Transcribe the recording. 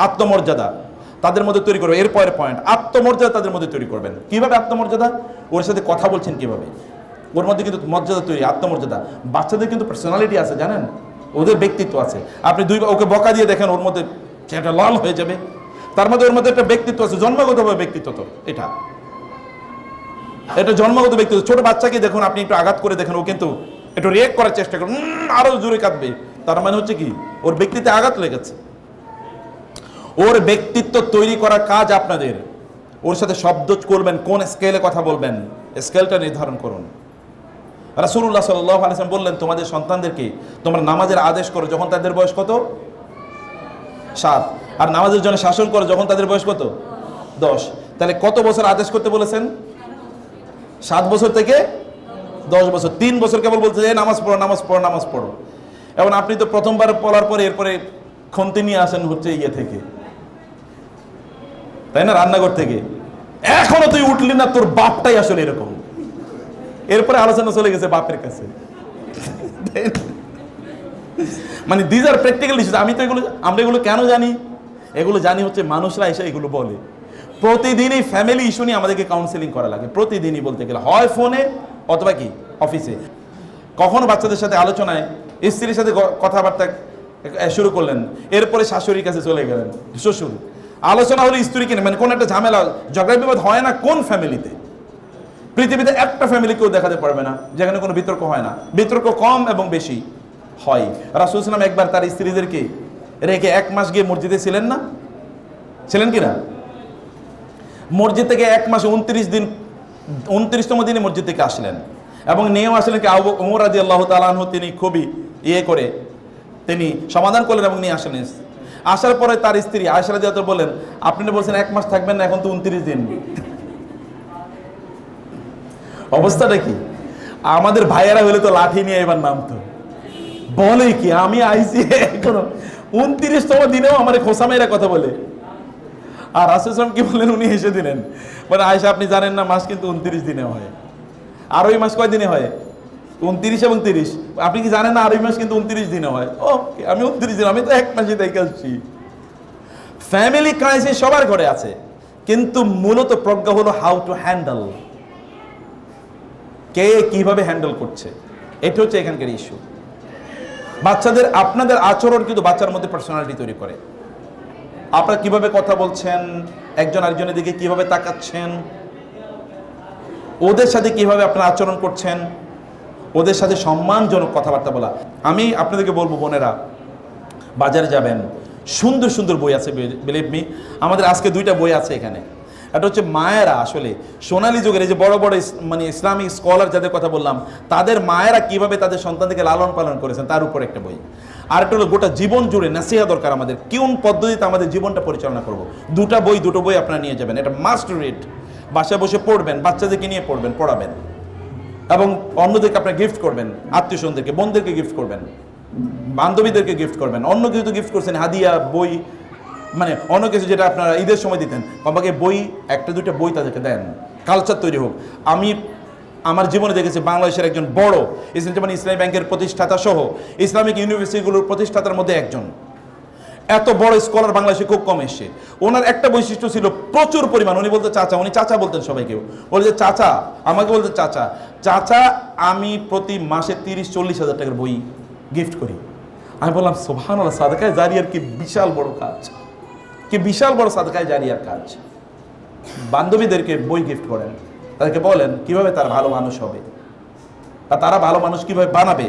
আত্মমর্যাদা তাদের মধ্যে তৈরি করবেন। এরপরের পয়েন্ট, আত্মমর্যাদা তাদের মধ্যে তৈরি করবেন। কিভাবে আত্মমর্যাদা? ওর সাথে কথা বলছেন কিভাবে, ওর মধ্যে কিন্তু মর্যাদা তৈরি, আত্মমর্যাদা। বাচ্চাদের কিন্তু পার্সোনালিটি আছে, জানেন, ওদের ব্যক্তিত্ব আছে। আপনি ওকে বকা দিয়ে দেখেন, ওর মধ্যে সেটা লাল হয়ে যাবে। তার মধ্যে ওর মধ্যে একটা ব্যক্তিত্ব আছে, জন্মগতভাবে ব্যক্তিত্ব। তো এটা জন্মগত ব্যক্তিত্ব। ছোট বাচ্চাকে দেখুন, আপনি একটু আঘাত করে দেখেন, ও কিন্তু একটু রিয়েক্ট করার চেষ্টা করুন, আরো জোরে কাঁদবে। তার মানে হচ্ছে কি, ওর ব্যক্তিত্বে আঘাত লেগেছে। ওর ব্যক্তিত্ব তৈরি করার কাজ আপনাদের। ওর সাথে শব্দ করবেন, কোন স্কেলে কথা বলবেন, স্কেলটা নির্ধারণ করুন। রাসূলুল্লাহ সাল্লাল্লাহু আলাইহি ওয়াসাল্লাম বললেন, তোমাদের সন্তানদেরকে তোমরা নামাজের আদেশ করো যখন তাদের বয়স কত? 7। আর নামাজের জন্য শাসন করো যখন তাদের বয়স কত? 10। তাহলে কত বছর আদেশ করতে বলেছেন? 7 বছর থেকে 10 বছর। 3 বছর কেবল বলতে যে নামাজ পড়ো, নামাজ পড়ো, নামাজ পড়ো। এবং আপনি তো প্রথমবার পড়ার পরে এরপরে খন্তি নিয়ে আসেন হচ্ছে ইয়ে থেকে, তাই না, রান্নাঘর থেকে। এখনো তুই উঠলি না, তোর বাপটাই আসলে এরকম। এরপরে আলোচনা চলে গেছে বাপের কাছে। মানে দিজ আর প্র্যাকটিক্যাল ইস্যুস। আমরা এগুলো কেন জানি? এগুলো জানি হচ্ছে মানুষরা এসে এগুলো বলে। প্রতিদিনই ফ্যামিলি ইস্যু নিয়ে আমাদেরকে কাউন্সেলিং করা লাগে, প্রতিদিনই বলতে গেলে, হয় ফোনে অথবা কি অফিসে। কখনো বাচ্চাদের সাথে আলোচনায় স্ত্রীর সাথে কথাবার্তা শুরু করলেন, এরপরে শাশুড়ির কাছে চলে গেলেন, শ্বশুর। আলোচনা হলে স্ত্রী কিনে, মানে কোন একটা ঝামেলা, ঝগড়া বিবাদ হয় না কোন ফ্যামিলিতে? পৃথিবীতে একটা ফ্যামিলি কেউ দেখাতে পারবে না যেখানে কোনো বিতর্ক হয় না। বিতর্ক কম এবং বেশি হয়। রাসূল সাল্লাল্লাহু আলাইহি ওয়াসাল্লাম একবার তার স্ত্রীদেরকে রেখে 1 মাস গিয়ে মসজিদে ছিলেন না? ছিলেন কিনা? মসজিদ থেকে 1 মাসে 29তম দিনে মসজিদ থেকে আসলেন, এবং নিয়েও আসলেন কি আবু ওমর রাদিয়াল্লাহু তাআলা আনহু। তিনি খুবই করে তিনি সমাধান করলেন এবং নিয়ে আসলেন। আসার পরে তার স্ত্রী আয়েশা রাদিয়াল্লাহু তাআলা বললেন, আপনি বলছেন 1 মাস থাকবেন না, এখন তো 29 দিন। অবস্থাটা কি? আমাদের ভাইয়েরা হলে তো লাঠি নিয়ে এবার নামতো। বলে কি, আমি আইসি এখনো 29তম দিনেও আমার খোসা মেয়েরা কথা বলে। আর রাসূল সাল্লাল্লাহু আলাইহি ওয়াসাল্লাম কি বললেন? উনি হেসে দিলেন, মানে আয়েশা আপনি জানেন না, মাস কিন্তু 29 দিনে হয়। আর ওই মাস কয় দিনে হয়? 29 এবং 30। আপনি কি জানেন না আর ওই মাস কিন্তু 29 দিনে হয়? ওকে, আমি 29 দিন, আমি তো 1 মাসে দেখে আসছি। ফ্যামিলি ক্রাইসিস সবার ঘরে আছে, কিন্তু মূলত প্রজ্ঞা হলো হাউ টু হ্যান্ডেল, কে কিভাবে হ্যান্ডেল করছে, এটা হচ্ছে এখানকার ইস্যু। বাচ্চাদের আপনাদের আচরণ কিন্তু বাচ্চার মধ্যে পার্সোনালিটি তৈরি করে। আপনারা কিভাবে কথা বলছেন, একজন আরেকজনের দিকে কিভাবে তাকাচ্ছেন, ওদের সাথে কিভাবে আপনারা আচরণ করছেন, ওদের সাথে সম্মানজনক কথাবার্তা বলা। আমি আপনাদেরকে বলবো, বোনেরা বাজারে যাবেন, সুন্দর সুন্দর বই আছে, বিলিভ মি। আমাদের আজকে 2টা বই আছে এখানে। এটা হচ্ছে মায়েরা আসলে সোনালী যুগের এই যে বড় বড় মানে ইসলামিক স্কলার যাদের কথা বললাম, তাদের মায়েরা কিভাবে তাদের সন্তানদেরকে লালন পালন করেছেন তার উপর একটা বই। আর একটা হলো গোটা জীবন জুড়ে নাসিহা দরকার আমাদের, কোন পদ্ধতিতে আমাদের জীবনটা পরিচালনা করব। দুটো বই আপনারা নিয়ে যাবেন, এটা মাস্ট রিড। বাসায় বসে পড়বেন, বাচ্চাদেরকে নিয়ে পড়বেন, পড়াবেন, এবং অন্যদেরকে আপনারা গিফট করবেন, আত্মীয় স্বজনদেরকে, বোনদেরকে গিফট করবেন, বান্ধবীদেরকে গিফট করবেন। অন্য কিছু তো গিফট করছেন, হাদিয়া, বই, মানে অন্য কিছু যেটা আপনারা ঈদের সময় দিতেন, কমপক্ষে বই, 1-2টা বই তাদেরকে দেন, কালচার তৈরি হোক। আমি আমার জীবনে দেখেছি বাংলাদেশের একজন বড় ইসলামী ব্যাংকের প্রতিষ্ঠাতা সহ ইসলামিক ইউনিভার্সিটিগুলোর প্রতিষ্ঠাতার মধ্যে একজন, এত বড় স্কলার বাংলাদেশে খুব কম এসছে। ওনার একটা বৈশিষ্ট্য ছিল প্রচুর পরিমাণ, উনি বলতে চাচা, উনি চাচা বলতেন সবাইকে, বলছে চাচা, আমাকে বলতে চাচা, চাচা আমি প্রতি মাসে 30-40 হাজার টাকার বই গিফট করি। আমি বললাম সুবহানাল্লাহ, সাদকায়ে জারিয়ার কি বিশাল বড় কাজ, কি বিশাল বড় সাদকায়ে জারিয়ার কাজ। বান্ধবীদেরকে বই গিফট করেন, তাদেরকে বলেন কিভাবে তারা ভালো মানুষ হবে বা তারা ভালো মানুষ কিভাবে বানাবে।